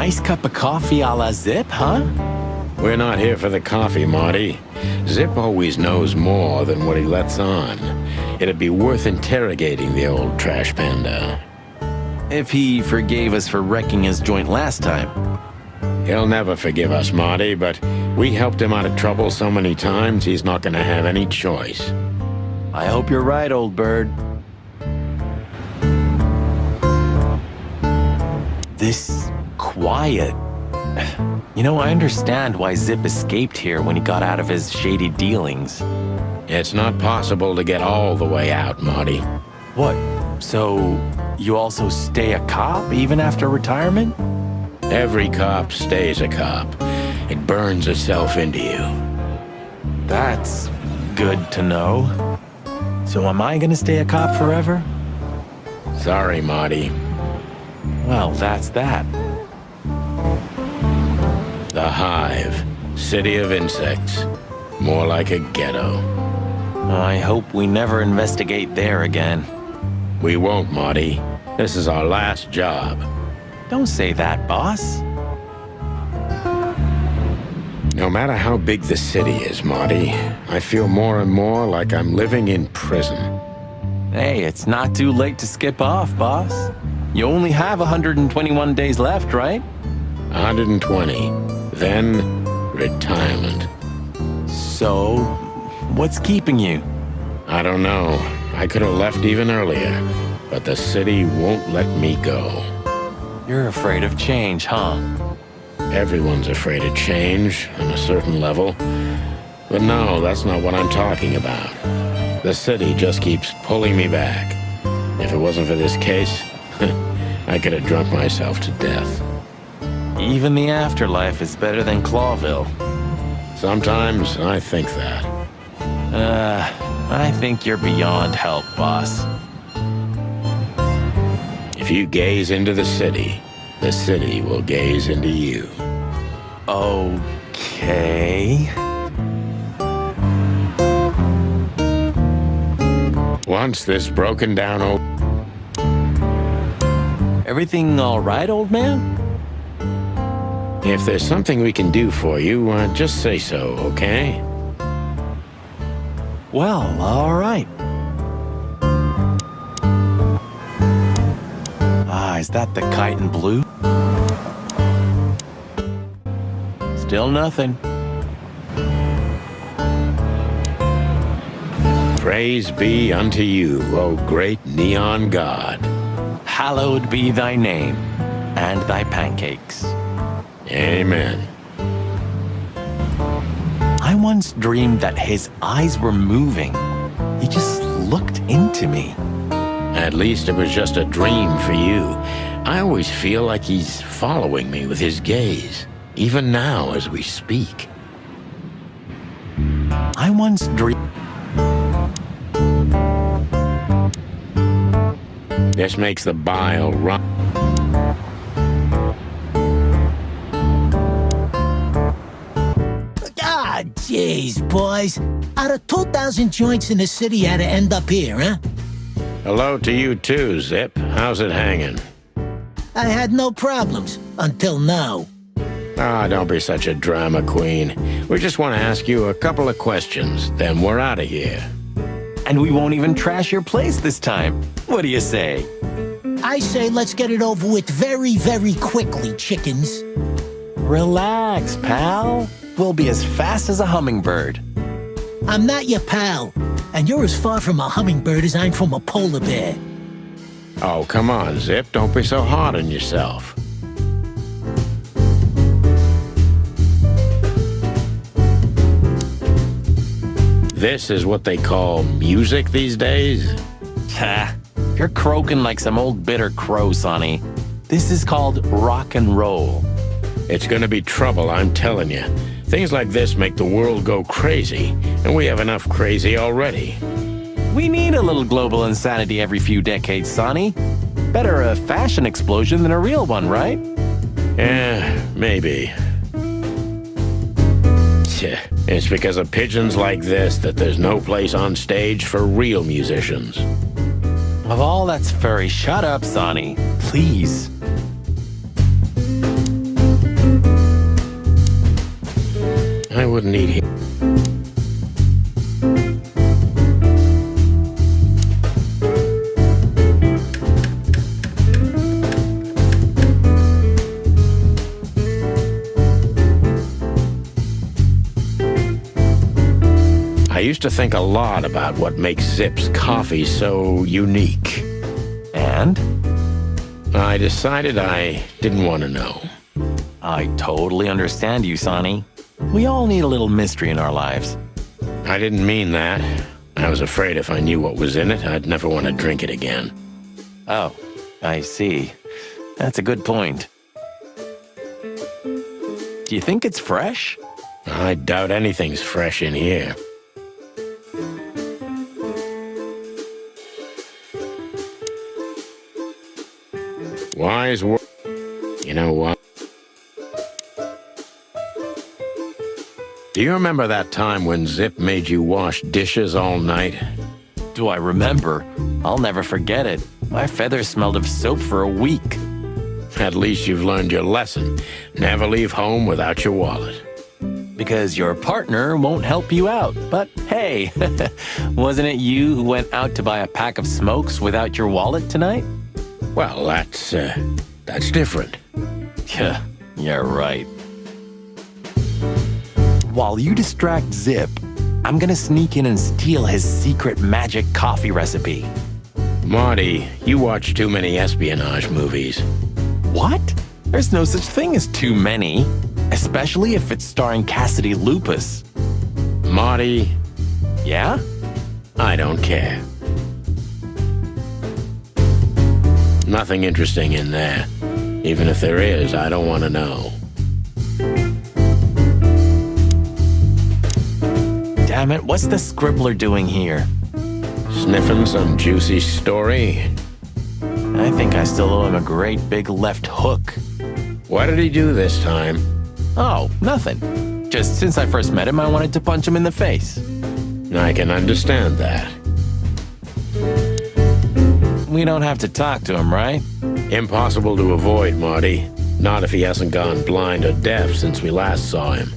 nice cup of coffee a la Zip, huh? We're not here for the coffee, Marty. Zip always knows more than what he lets on. It'd be worth interrogating the old trash panda. If he forgave us for wrecking his joint last time. He'll never forgive us, Marty, but we helped him out of trouble so many times, he's not gonna have any choice. I hope you're right, old bird. This quiet. You know, I understand why Zip escaped here when he got out of his shady dealings. It's not possible to get all the way out, Marty. What? So, you also stay a cop even after retirement? Every cop stays a cop. It burns itself into you. That's good to know. So am I gonna stay a cop forever? Sorry, Marty. Well, that's that. The Hive. City of insects. More like a ghetto. I hope we never investigate there again. We won't, Marty. This is our last job. Don't say that, boss. No matter how big the city is, Marty, I feel more and more like I'm living in prison. Hey, it's not too late to skip off, boss. You only have 121 days left, right? 120. Then, retirement. So, what's keeping you? I don't know. I could have left even earlier, but the city won't let me go. You're afraid of change, huh? Everyone's afraid of change, on a certain level. But no, that's not what I'm talking about. The city just keeps pulling me back. If it wasn't for this case, I could have drunk myself to death. Even the afterlife is better than Clawville. Sometimes I think that. I think you're beyond help, boss. If you gaze into the city will gaze into you. Okay. Once this broken down old... Everything all right, old man? If there's something we can do for you, just say so, okay? Well, all right. Is that the kite in blue? Still nothing. Praise be unto you, O great neon god. Hallowed be thy name, and thy pancakes. Amen. I once dreamed that his eyes were moving. He just looked into me. At least it was just a dream for you. I always feel like he's following me with his gaze, even now as we speak. I once dreamed... This makes the bile run. Ah, jeez, boys. Out of 2,000 joints in the city, had to end up here, huh? Hello to you too, Zip. How's it hanging? I had no problems, until now. Ah, don't be such a drama queen. We just want to ask you a couple of questions, then we're out of here. And we won't even trash your place this time. What do you say? I say let's get it over with very, very quickly, chickens. Relax, pal. We'll be as fast as a hummingbird. I'm not your pal, and you're as far from a hummingbird as I'm from a polar bear. Oh, come on, Zip. Don't be so hard on yourself. This is what they call music these days? Ha! You're croaking like some old bitter crow, Sonny. This is called rock and roll. It's gonna be trouble, I'm telling you. Things like this make the world go crazy, and we have enough crazy already. We need a little global insanity every few decades, Sonny. Better a fashion explosion than a real one, right? Yeah, maybe. It's because of pigeons like this that there's no place on stage for real musicians. Of all that's furry, shut up, Sonny. Please. wouldn't eat here. I used to think a lot about what makes Zip's coffee so unique. And? I decided I didn't want to know. I totally understand you, Sonny. We all need a little mystery in our lives. I didn't mean that. I was afraid if I knew what was in it, I'd never want to drink it again. Oh, I see. That's a good point. Do you think it's fresh? I doubt anything's fresh in here. Wise word. You know what? Do you remember that time when Zip made you wash dishes all night? Do I remember? I'll never forget it. My feathers smelled of soap for a week. At least you've learned your lesson. Never leave home without your wallet. Because your partner won't help you out. But hey, wasn't it you who went out to buy a pack of smokes without your wallet tonight? Well, that's different. Yeah, you're right. While you distract Zip, I'm gonna sneak in and steal his secret magic coffee recipe. Marty, you watch too many espionage movies. What? There's no such thing as too many. Especially if it's starring Cassidy Lupus. Marty, Yeah? I don't care. Nothing interesting in there. Even if there is, I don't want to know. Damn it, what's the scribbler doing here? Sniffing some juicy story? I think I still owe him a great big left hook. What did he do this time? Oh, nothing. Just since I first met him, I wanted to punch him in the face. I can understand that. We don't have to talk to him, right? Impossible to avoid, Marty. Not if he hasn't gone blind or deaf since we last saw him.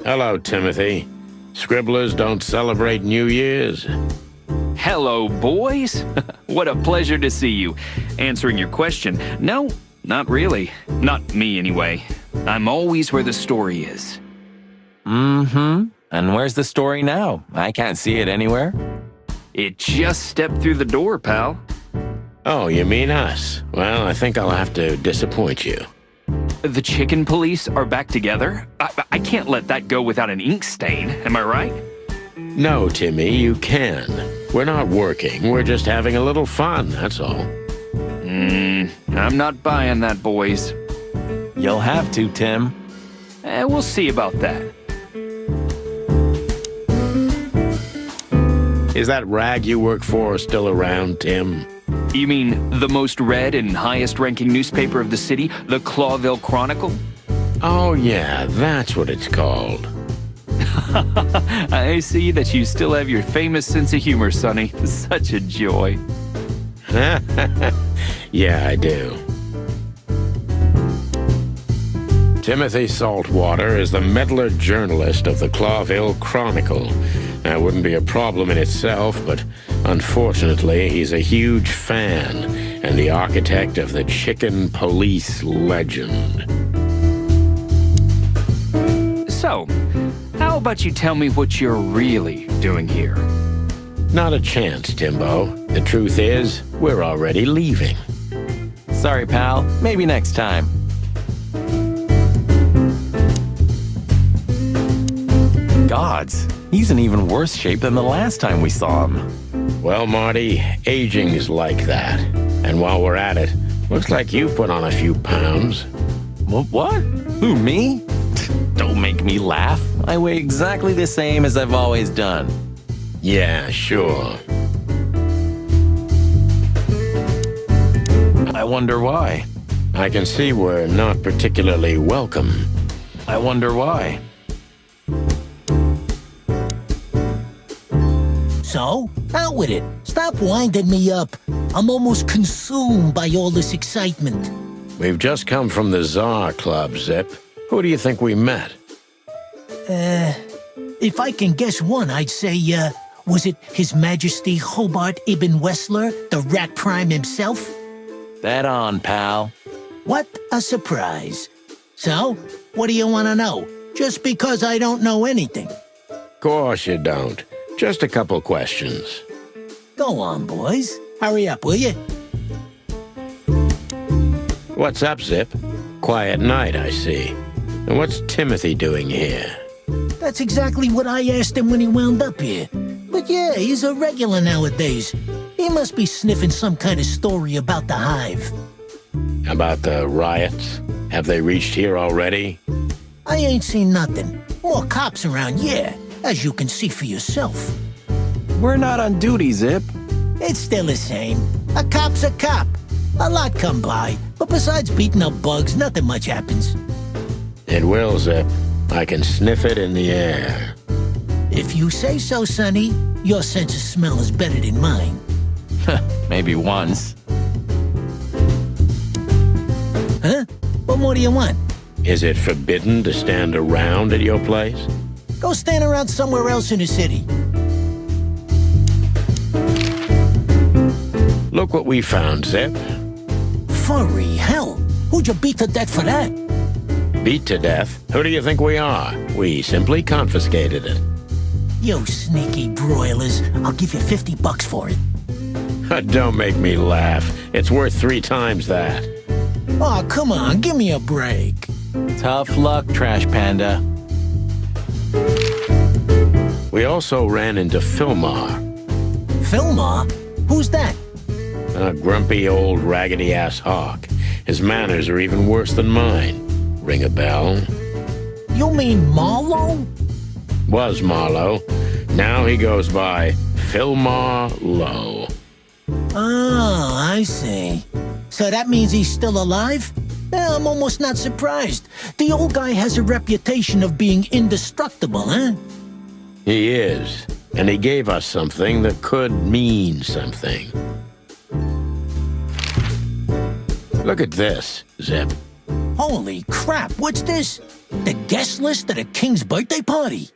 Hello, Timothy. Scribblers don't celebrate New Year's. Hello, boys. What a pleasure to see you. Answering your question, no, not really. Not me, anyway. I'm always where the story is. Mm-hmm. And where's the story now? I can't see it anywhere. It just stepped through the door, pal. Oh, you mean us? Well, I think I'll have to disappoint you. The chicken police are back together? I can't let that go without an ink stain, am I right? No, Timmy, you can. We're not working. We're just having a little fun, that's all. I'm not buying that, boys. You'll have to, Tim. We'll see about that. Is that rag you work for still around, Tim? You mean the most read and highest-ranking newspaper of the city, the Clawville Chronicle? Oh, yeah, that's what it's called. I see that you still have your famous sense of humor, Sonny. Such a joy. Yeah, I do. Timothy Saltwater is the meddler journalist of the Clawville Chronicle. That wouldn't be a problem in itself, but unfortunately, he's a huge fan and the architect of the chicken police legend. So, how about you tell me what you're really doing here? Not a chance, Timbo. The truth is, we're already leaving. Sorry, pal. Maybe next time. Gods, he's in even worse shape than the last time we saw him. Well, Marty, aging is like that. And while we're at it, looks like you've put on a few pounds. What? Who, me? Don't make me laugh. I weigh exactly the same as I've always done. Yeah, sure. I wonder why. I can see we're not particularly welcome. I wonder why. So, out with it. Stop winding me up. I'm almost consumed by all this excitement. We've just come from the Tsar Club, Zip. Who do you think we met? If I can guess one, I'd say, was it His Majesty Hobart Ibn Wessler, the Rat Prime himself? That on, pal. What a surprise. So, what do you want to know? Just because I don't know anything. Course you don't. Just a couple questions. Go on, boys. Hurry up, will you? What's up, Zip? Quiet night, I see. And what's Timothy doing here? That's exactly what I asked him when he wound up here. But yeah, he's a regular nowadays. He must be sniffing some kind of story about the hive. About the riots? Have they reached here already? I ain't seen nothing. More cops around, yeah, as you can see for yourself. We're not on duty, Zip. It's still the same. A cop's a cop. A lot come by, but besides beating up bugs, nothing much happens. It will, Zip. I can sniff it in the air. If you say so, Sonny, your sense of smell is better than mine. Maybe once. Huh? What more do you want? Is it forbidden to stand around at your place? Go stand around somewhere else in the city. Look what we found, Zip. Furry hell. Who'd you beat to death for that? Beat to death? Who do you think we are? We simply confiscated it. You sneaky broilers. I'll give you $50 for it. Don't make me laugh. It's worth 3 times that. Oh, come on, give me a break. Tough luck, Trash Panda. We also ran into Filmar. Filmar? Who's that? A grumpy old raggedy-ass hawk. His manners are even worse than mine. Ring a bell? You mean Marlowe? Was Marlowe. Now he goes by Filmar Lowe. Oh, I see. So that means he's still alive? Yeah, I'm almost not surprised. The old guy has a reputation of being indestructible, huh? He is. And he gave us something that could mean something. Look at this, Zip. Holy crap, what's this? The guest list at a king's birthday party?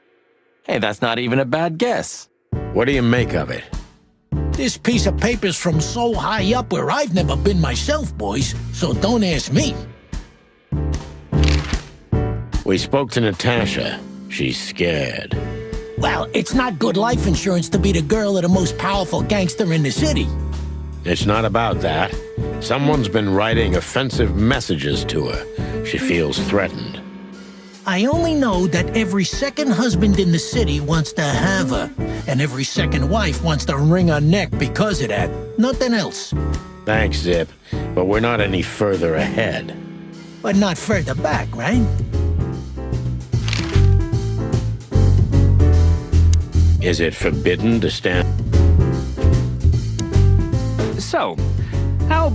Hey, that's not even a bad guess. What do you make of it? This piece of paper's from so high up where I've never been myself, boys, so don't ask me. We spoke to Natasha. She's scared. Well, it's not good life insurance to be the girl of the most powerful gangster in the city. It's not about that. Someone's been writing offensive messages to her. She feels threatened. I only know that every second husband in the city wants to have her, and every second wife wants to wring her neck because of that. Nothing else. Thanks, Zip, but we're not any further ahead. But not further back, right? Is it forbidden to stand? So, how...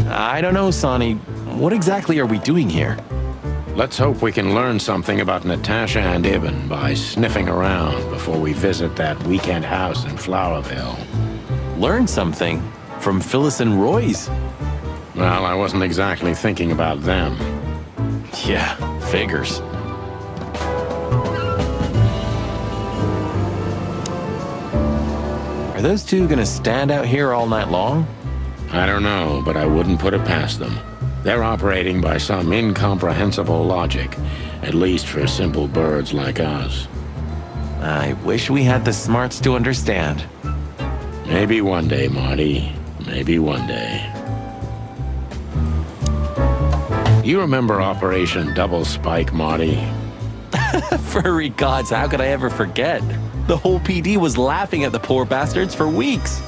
I don't know, Sonny. What exactly are we doing here? Let's hope we can learn something about Natasha and Ibn by sniffing around before we visit that weekend house in Flowerville. Learn something from Phyllis and Roy's? Well, I wasn't exactly thinking about them. Yeah, figures. Are those two gonna stand out here all night long? I don't know, but I wouldn't put it past them. They're operating by some incomprehensible logic, at least for simple birds like us. I wish we had the smarts to understand. Maybe one day, Marty. Maybe one day. You remember Operation Double Spike, Marty? Furry gods, how could I ever forget? The whole PD was laughing at the poor bastards for weeks.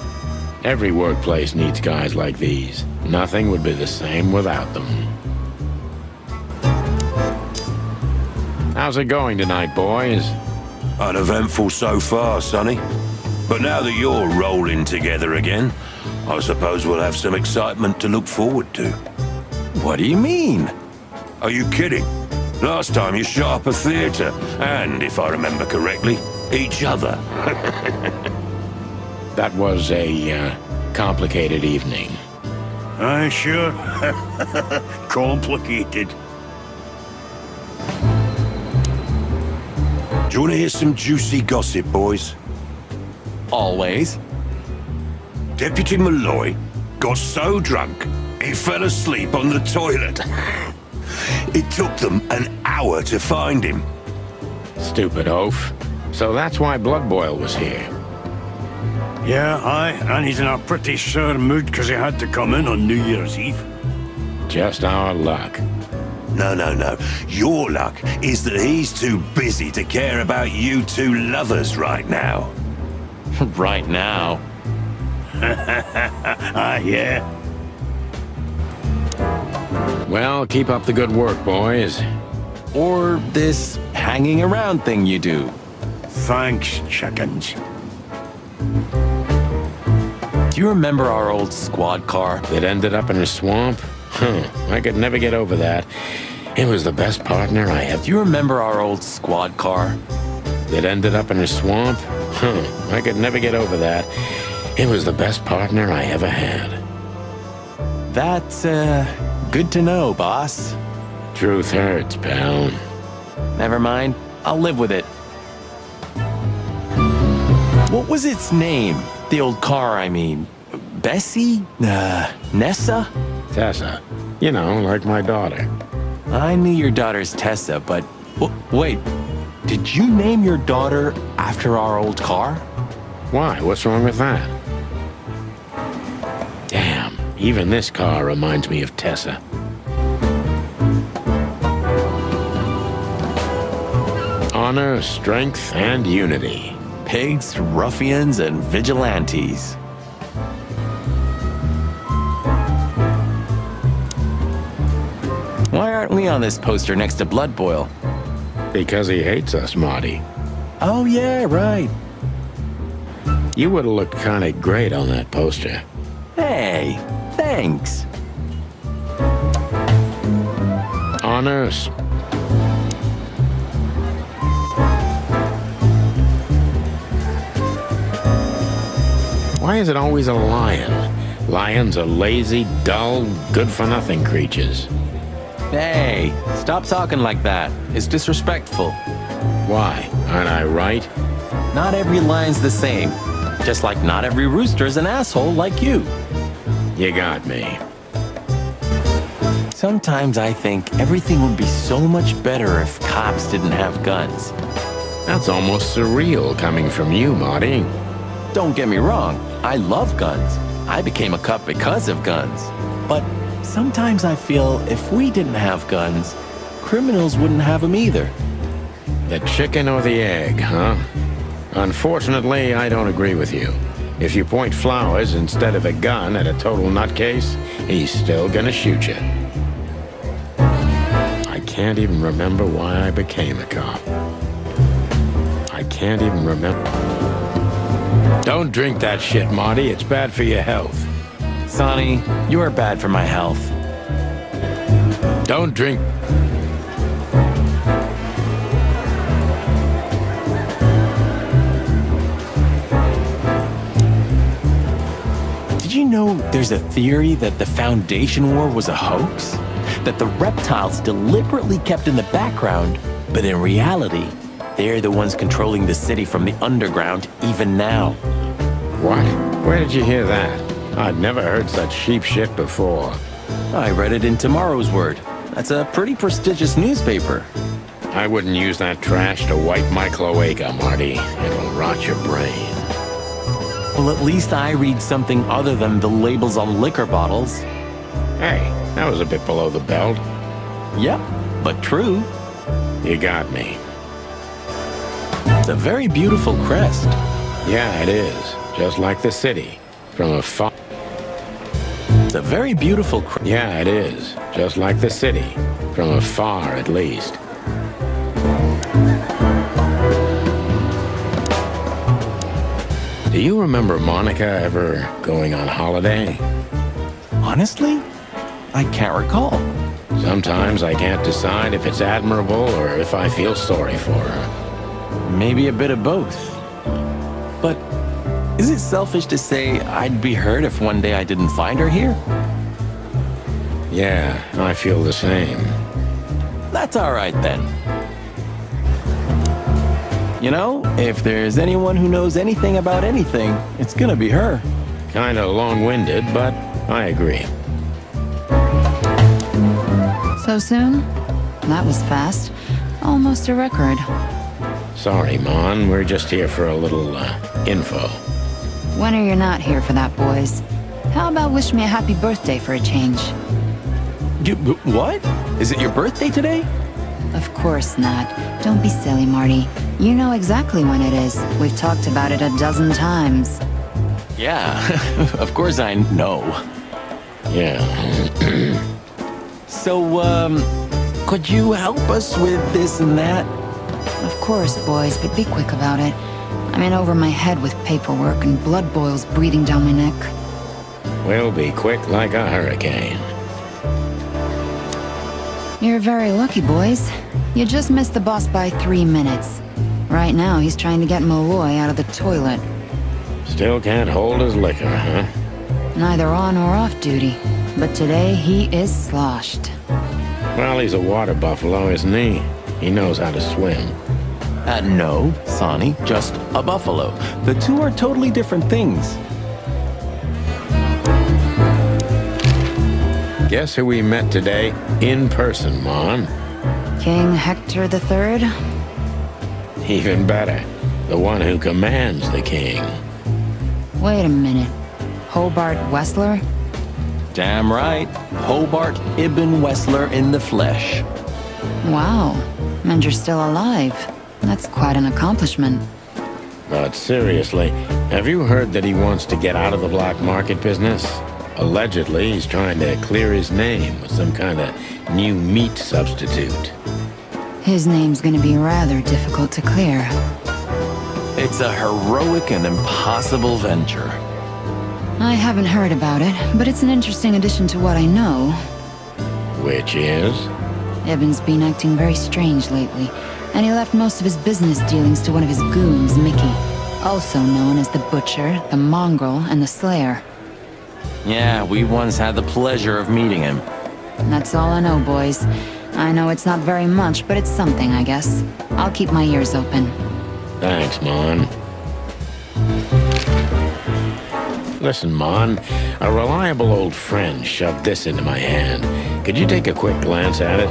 Every workplace needs guys like these. Nothing would be the same without them. How's it going tonight, boys? Uneventful so far, Sonny. But now that you're rolling together again, I suppose we'll have some excitement to look forward to. What do you mean? Are you kidding? Last time you shot up a theatre, and, if I remember correctly, each other. That was a complicated evening. Aye, sure. Complicated. Do you want to hear some juicy gossip, boys? Always. Deputy Malloy got so drunk, he fell asleep on the toilet. It took them an hour to find him. Stupid oaf. So that's why Blood Boil was here. Yeah, aye, and he's in a pretty sore mood because he had to come in on New Year's Eve. Just our luck. No. Your luck is that he's too busy to care about you two lovers right now. Right now. Ah, yeah. Well, keep up the good work, boys. Or this hanging around thing you do. Thanks, chickens. Do you remember our old squad car? That ended up in a swamp? I could never get over that. It was the best partner I ever... Do you remember our old squad car? That ended up in a swamp? I could never get over that. It was the best partner I ever had. That's, good to know, boss. Truth hurts, pal. Never mind. I'll live with it. What was its name? The old car, I mean. Bessie? Nessa? Tessa. You know, like my daughter. I knew your daughter's Tessa, but... wait. Did you name your daughter after our old car? Why? What's wrong with that? Damn, even this car reminds me of Tessa. Honor, strength, and unity. Pigs, ruffians, and vigilantes. Why aren't we on this poster next to Blood Boil? Because he hates us, Marty. Oh, yeah, right. You would have looked kind of great on that poster. Hey, thanks. Honor, why is it always a lion? Lions are lazy, dull, good-for-nothing creatures. Hey, stop talking like that. It's disrespectful. Why? Aren't I right? Not every lion's the same. Just like not every rooster's an asshole like you. You got me. Sometimes I think everything would be so much better if cops didn't have guns. That's almost surreal coming from you, Marty. Don't get me wrong, I love guns. I became a cop because of guns. But sometimes I feel if we didn't have guns, criminals wouldn't have them either. The chicken or the egg, huh? Unfortunately, I don't agree with you. If you point flowers instead of a gun at a total nutcase, he's still gonna shoot you. I can't even remember why I became a cop. I can't even remember. Don't drink that shit, Marty. It's bad for your health. Sonny, you're bad for my health. Don't drink. Did you know there's a theory that the Foundation War was a hoax? That the reptiles deliberately kept in the background, but in reality, they're the ones controlling the city from the underground even now. What? Where did you hear that? I'd never heard such sheep shit before. I read it in Tomorrow's Word. That's a pretty prestigious newspaper. I wouldn't use that trash to wipe my cloaca, Marty. It'll rot your brain. Well, at least I read something other than the labels on liquor bottles. Hey, that was a bit below the belt. Yep, but true. You got me. It's a very beautiful crest. Yeah, it is. Just like the city. From afar. It's a very beautiful Yeah, it is. Just like the city. From afar, at least. Do you remember Monica ever going on holiday? Honestly, I can't recall. Sometimes I can't decide if it's admirable or if I feel sorry for her. Maybe a bit of both. But is it selfish to say I'd be hurt if one day I didn't find her here? Yeah, I feel the same. That's all right then. You know, if there's anyone who knows anything about anything, it's gonna be her. Kinda long-winded, but I agree. So soon? That was fast. Almost a record. Sorry, Mon. We're just here for a little, info. When are you not here for that, boys? How about wish me a happy birthday for a change? What? Is it your birthday today? Of course not. Don't be silly, Marty. You know exactly when it is. We've talked about it a dozen times. Yeah, of course I know. Yeah. So, could you help us with this and that? Of course, boys, but be quick about it. I'm in over my head with paperwork and blood boils breathing down my neck. We'll be quick like a hurricane. You're very lucky, boys. You just missed the boss by 3 minutes. Right now, he's trying to get Malloy out of the toilet. Still can't hold his liquor, huh? Neither on or off duty. But today, he is sloshed. Well, he's a water buffalo, isn't he? He knows how to swim. No, Sonny, just a buffalo. The two are totally different things. Guess who we met today in person, Mon? King Hector III? Even better, the one who commands the king. Wait a minute. Hobart Wessler? Damn right. Hobart Ibn Wessler in the flesh. Wow. And you're still alive. That's quite an accomplishment. But seriously, have you heard that he wants to get out of the black market business? Allegedly, he's trying to clear his name with some kind of new meat substitute. His name's gonna be rather difficult to clear. It's a heroic and impossible venture. I haven't heard about it, but it's an interesting addition to what I know. Which is? Ibn's been acting very strange lately, and he left most of his business dealings to one of his goons, Mickey, also known as the Butcher, the Mongrel, and the Slayer. Yeah, we once had the pleasure of meeting him. That's all I know, boys. I know it's not very much, but it's something, I guess. I'll keep my ears open. Thanks, Mon. Listen, Mon, a reliable old friend shoved this into my hand. Could you take a quick glance at it?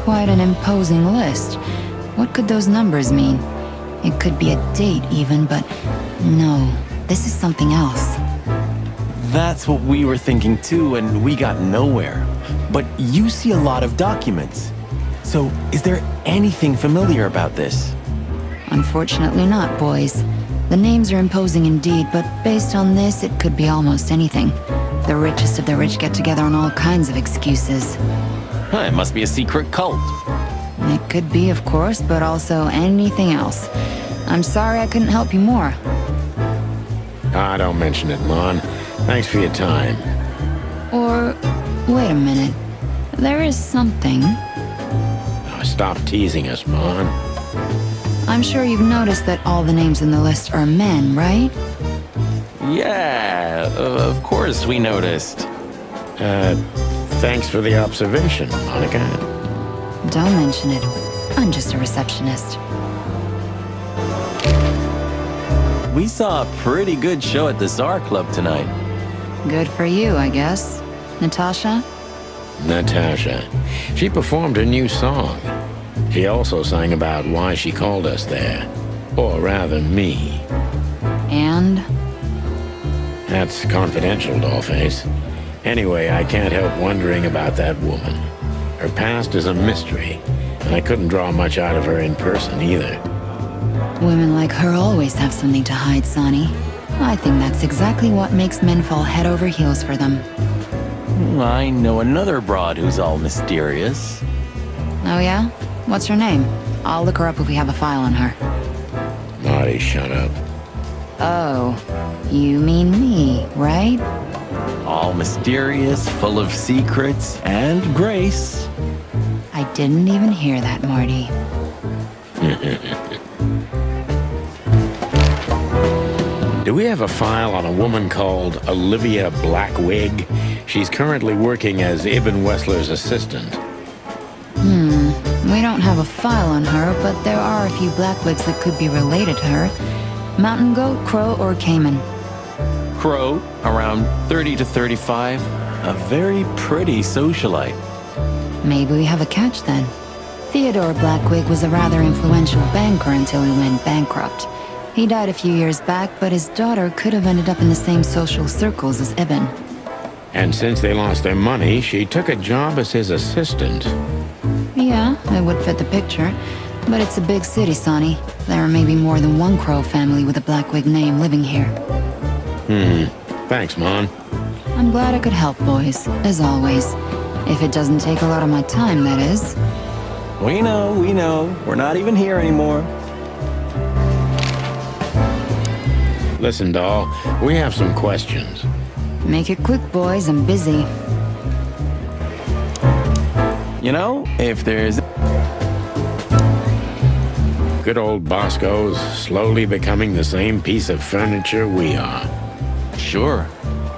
Quite an imposing list. What could those numbers mean? It could be a date even, but no, this is something else. That's what we were thinking too, and we got nowhere. But you see a lot of documents. So, is there anything familiar about this? Unfortunately not, boys. The names are imposing indeed, but based on this, it could be almost anything. The richest of the rich get together on all kinds of excuses. Huh, it must be a secret cult. It could be, of course, but also anything else. I'm sorry I couldn't help you more. Ah, don't mention it, Mon. Thanks for your time. Or, wait a minute. There is something. Oh, stop teasing us, Mon. I'm sure you've noticed that all the names in the list are men, right? Yeah, of course we noticed. Thanks for the observation, Monica. Don't mention it. I'm just a receptionist. We saw a pretty good show at the Tsar Club tonight. Good for you, I guess. Natasha? Natasha. She performed a new song. She also sang about why she called us there. Or rather, me. And? That's confidential, Dollface. Anyway, I can't help wondering about that woman. Her past is a mystery, and I couldn't draw much out of her in person either. Women like her always have something to hide, Sonny. I think that's exactly what makes men fall head over heels for them. I know another broad who's all mysterious. Oh yeah? What's her name? I'll look her up if we have a file on her. Marty, shut up. Oh, you mean me, right? All mysterious, full of secrets, and grace. I didn't even hear that, Marty. Do we have a file on a woman called Olivia Blackwig? She's currently working as Ibn Wessler's assistant. We don't have a file on her, but there are a few Blackwigs that could be related to her. Mountain goat, crow, or caiman? Crow, around 30 to 35. A very pretty socialite. Maybe we have a catch then. Theodore Blackwig was a rather influential banker until he went bankrupt. He died a few years back, but his daughter could have ended up in the same social circles as Ibn. And since they lost their money, she took a job as his assistant. Yeah, it would fit the picture. But it's a big city, Sonny. There are maybe more than one Crow family with a Blackwig name living here. Thanks, Mon. I'm glad I could help, boys, as always. If it doesn't take a lot of my time, that is. We know. We're not even here anymore. Listen, doll, we have some questions. Make it quick, boys. I'm busy. You know, if there's... Good old Bosco's slowly becoming the same piece of furniture we are. Sure.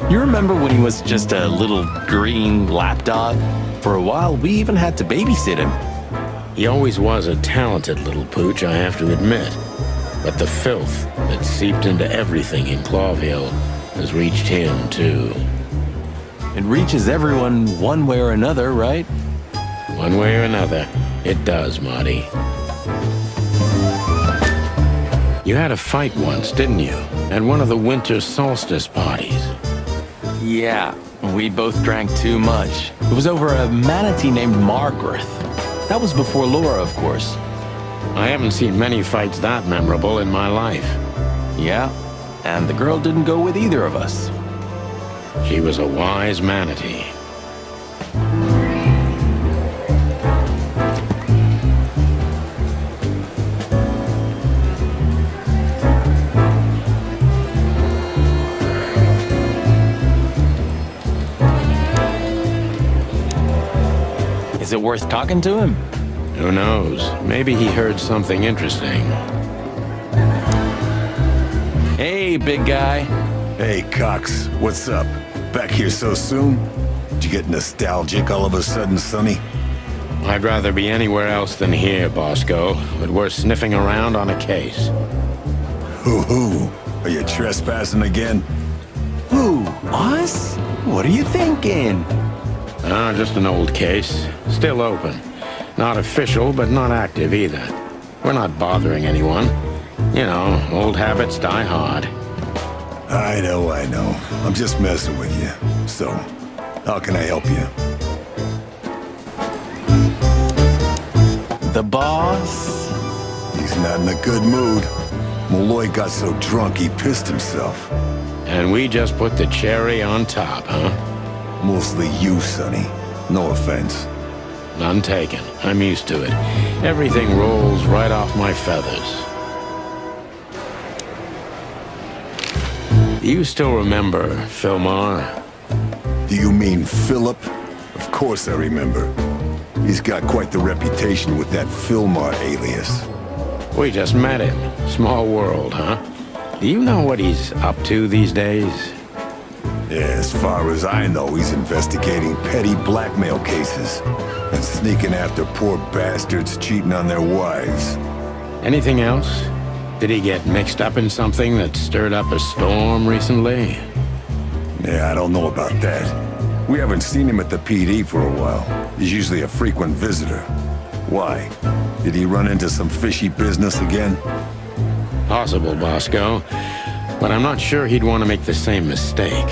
You remember when he was just a little green lapdog? For a while, we even had to babysit him. He always was a talented little pooch, I have to admit. But the filth that seeped into everything in Clawville has reached him, too. It reaches everyone one way or another, right? One way or another, it does, Marty. You had a fight once, didn't you? At one of the winter solstice parties. Yeah, we both drank too much. It was over a manatee named Margaret. That was before Laura, of course. I haven't seen many fights that memorable in my life. Yeah, and the girl didn't go with either of us. She was a wise manatee. Is it worth talking to him? Who knows? Maybe he heard something interesting. Hey, big guy. Hey, Cox, what's up? Back here so soon? Did you get nostalgic all of a sudden, Sonny? I'd rather be anywhere else than here, Bosco, but we're sniffing around on a case. Hoo-hoo. Are you trespassing again? Who? Us? What are you thinking? Just an old case. Still open. Not official, but not active either. We're not bothering anyone. You know, old habits die hard. I know. I'm just messing with you. So, how can I help you? The boss? He's not in a good mood. Malloy got so drunk he pissed himself. And we just put the cherry on top, huh? Mostly you, Sonny. No offense. None taken. I'm used to it. Everything rolls right off my feathers. You still remember Philmar? Do you mean Philip? Of course I remember. He's got quite the reputation with that Philmar alias. We just met him. Small world, huh? Do you know what he's up to these days? Yeah, as far as I know, he's investigating petty blackmail cases and sneaking after poor bastards cheating on their wives. Anything else? Did he get mixed up in something that stirred up a storm recently? Yeah, I don't know about that. We haven't seen him at the PD for a while. He's usually a frequent visitor. Why? Did he run into some fishy business again? Possible, Bosco. But I'm not sure he'd want to make the same mistake.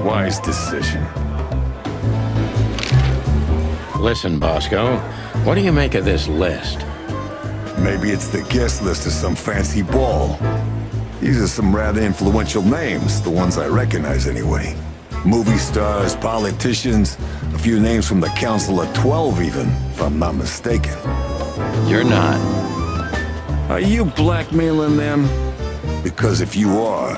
Wise decision. Listen, Bosco. What do you make of this list? Maybe it's the guest list of some fancy ball. These are some rather influential names, the ones I recognize anyway. Movie stars, politicians, a few names from the Council of 12 even, if I'm not mistaken. You're not. Are you blackmailing them? Because if you are,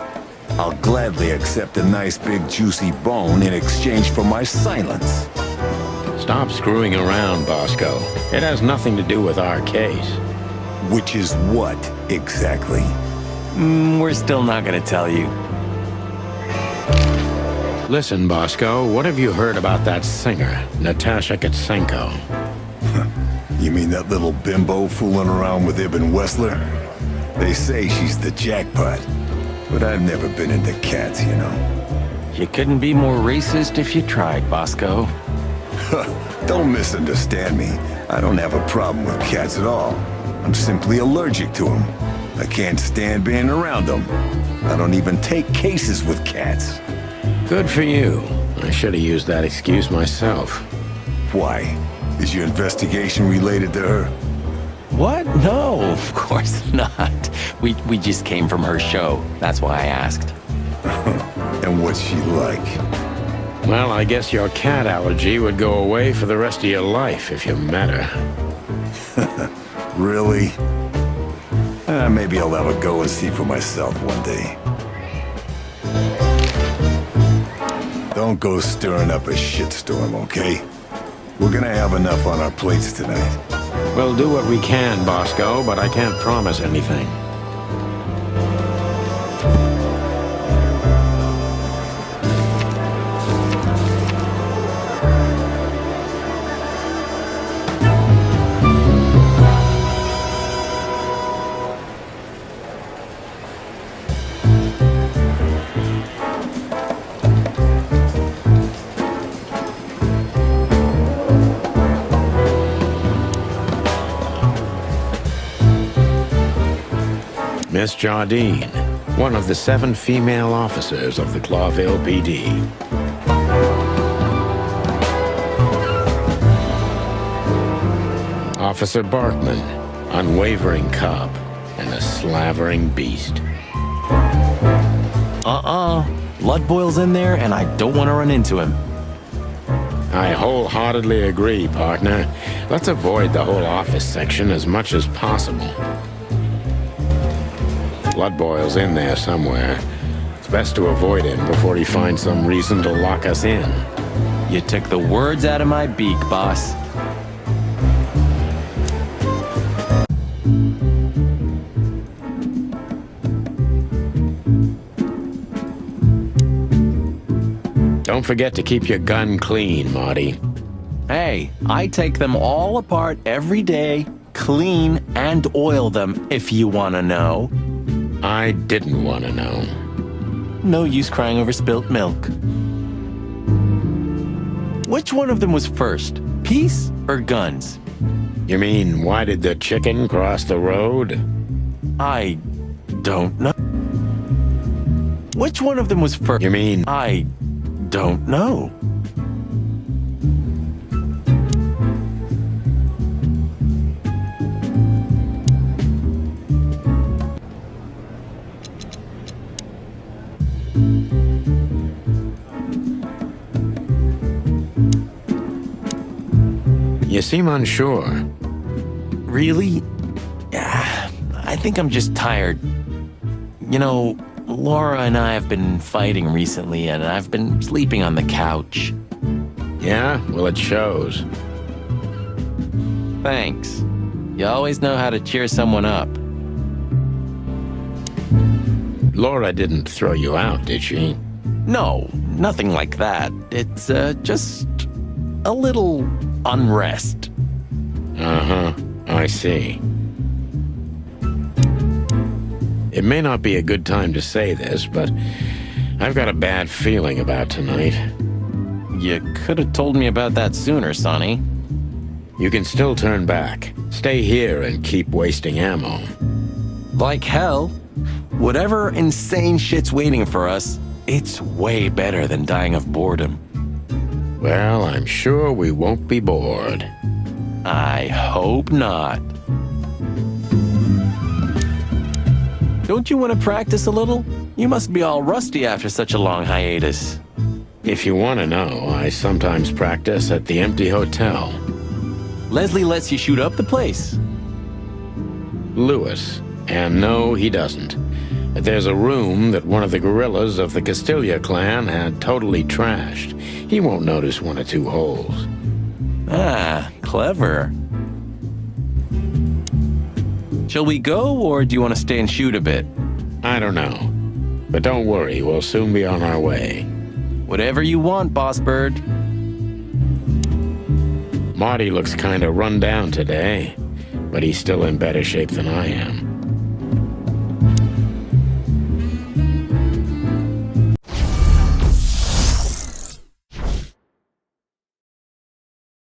I'll gladly accept a nice big juicy bone in exchange for my silence. Stop screwing around, Bosco. It has nothing to do with our case. Which is what, exactly? We're still not gonna tell you. Listen, Bosco, what have you heard about that singer, Natasha Katsenko? You mean that little bimbo fooling around with Ibn Wessler? They say she's the jackpot, but I've never been into cats, you know. You couldn't be more racist if you tried, Bosco. Don't misunderstand me. I don't have a problem with cats at all. I'm simply allergic to them. I can't stand being around them. I don't even take cases with cats. Good for you. I should have used that excuse myself. Why? Is your investigation related to her? What? No, of course not. We just came from her show. That's why I asked. And what's she like? Well, I guess your cat allergy would go away for the rest of your life if you met her. Really? Maybe I'll have a go and see for myself one day. Don't go stirring up a shitstorm, okay? We're gonna have enough on our plates tonight. We'll do what we can, Bosco, but I can't promise anything. Miss Jardine, one of the 7 female officers of the Clawville PD. Officer Barkman, unwavering cop and a slavering beast. Blood boils in there, and I don't want to run into him. I wholeheartedly agree, partner. Let's avoid the whole office section as much as possible. Blood boils in there somewhere. It's best to avoid him before he finds some reason to lock us in. You took the words out of my beak, boss. Don't forget to keep your gun clean, Marty. Hey, I take them all apart every day, clean and oil them, if you want to know. I didn't want to know. No use crying over spilt milk. Which one of them was first, peace or guns? You mean, why did the chicken cross the road? I don't know. Which one of them was first? You mean... I don't know. You seem unsure. Really? Yeah, I think I'm just tired. You know, Laura and I have been fighting recently, and I've been sleeping on the couch. Yeah? Well, it shows. Thanks. You always know how to cheer someone up. Laura didn't throw you out, did she? No, nothing like that. It's, just a little unrest. Uh-huh. I see. It may not be a good time to say this, but I've got a bad feeling about tonight. You could have told me about that sooner, Sonny. You can still turn back. Stay here and keep wasting ammo. Like hell. Whatever insane shit's waiting for us, it's way better than dying of boredom. Well, I'm sure we won't be bored. I hope not. Don't you want to practice a little? You must be all rusty after such a long hiatus. If you want to know, I sometimes practice at the empty hotel. Leslie lets you shoot up the place. Lewis. And no, he doesn't. There's a room that one of the guerrillas of the Castilla clan had totally trashed. He won't notice one or two holes. Ah, clever. Shall we go, or do you want to stay and shoot a bit? I don't know. But don't worry, we'll soon be on our way. Whatever you want, Boss Bird. Marty looks kinda run down today, but he's still in better shape than I am.